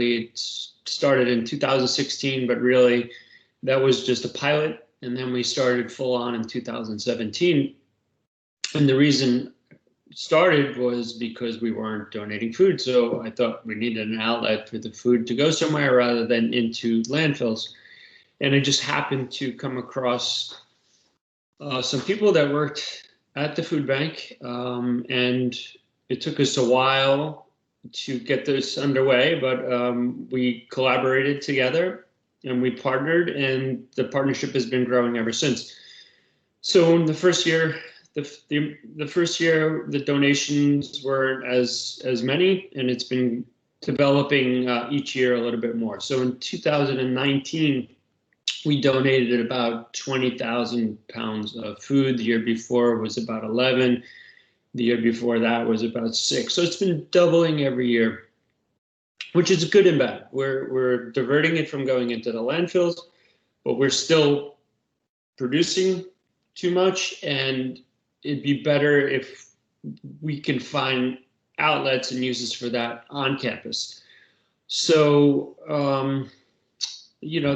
It started in 2016, but really that was just a pilot. And then we started full on in 2017. And the reason it started was because we weren't donating food. So I thought we needed an outlet for the food to go somewhere rather than into landfills. And I just happened to come across some people that worked at the food bank, and it took us a while to get this underway, but we collaborated together and we partnered, and the partnership has been growing ever since. So in the first year, the donations weren't as many, and it's been developing each year a little bit more. So in 2019, we donated about 20,000 pounds of food. The year before was about 11. The year before that was about 6. So it's been doubling every year, which is good and bad. We're diverting it from going into the landfills, but we're still producing too much, and it'd be better if we can find outlets and uses for that on campus. So,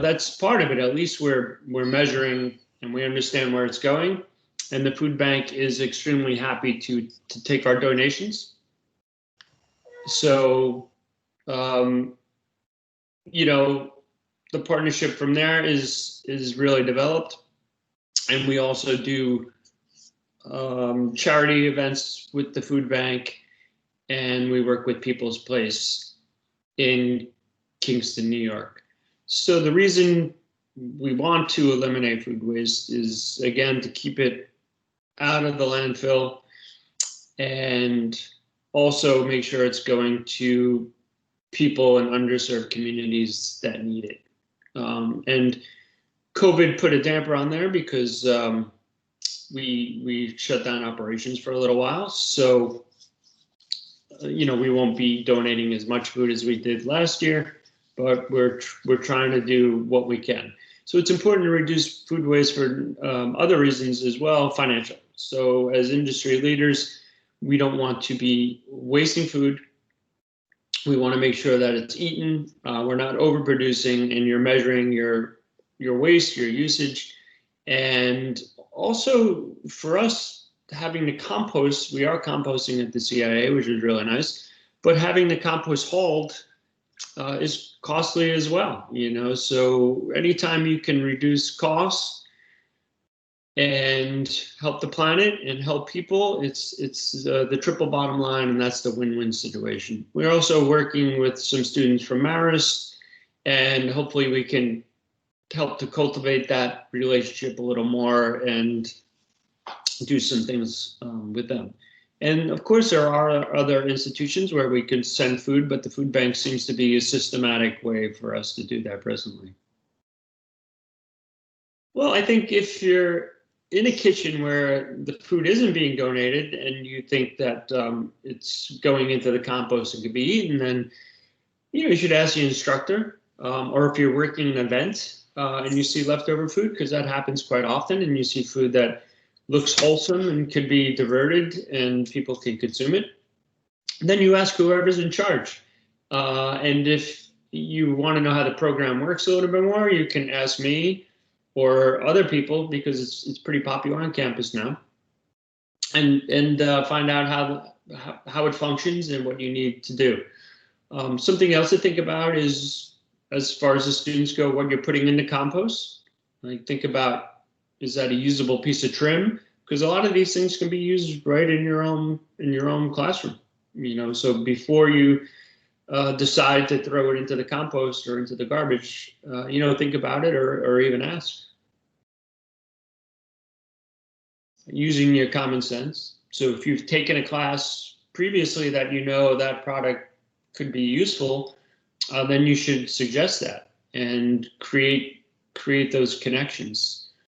that's part of it. At least we're measuring and we understand where it's going. And the food bank is extremely happy to take our donations. So, the partnership from there is really developed. And we also do charity events with the food bank, and we work with People's Place in Kingston, New York. So the reason we want to eliminate food waste is, again, to keep it out of the landfill and also make sure it's going to people in underserved communities that need it. And COVID put a damper on there because we shut down operations for a little while. So, we won't be donating as much food as we did last year, but we're trying to do what we can. So it's important to reduce food waste for other reasons as well, financial. So as industry leaders, we don't want to be wasting food. We want to make sure that it's eaten. We're not overproducing, and you're measuring your waste, your usage. And also for us, having the compost, we are composting at the CIA, which is really nice, but having the compost hauled is costly as well, so anytime you can reduce costs and help the planet and help people, it's the triple bottom line, and that's the win-win situation. We're also working with some students from Marist, and hopefully we can help to cultivate that relationship a little more and do some things with them. And of course, there are other institutions where we can send food, but the food bank seems to be a systematic way for us to do that presently. Well, I think if you're in a kitchen where the food isn't being donated and you think that it's going into the compost and could be eaten, then you should ask the instructor, or if you're working an event and you see leftover food, because that happens quite often, and you see food that looks wholesome and could be diverted and people can consume it, then you ask whoever's in charge. And if you want to know how the program works a little bit more, you can ask me or other people, because it's pretty popular on campus now, and find out how it functions and what you need to do. Something else to think about is, as far as the students go, what you're putting into compost. Like, think about, is that a usable piece of trim? Because a lot of these things can be used right in your own classroom. So before you decide to throw it into the compost or into the garbage, think about it, or even ask. Using your common sense. So if you've taken a class previously that that product could be useful, then you should suggest that and create those connections.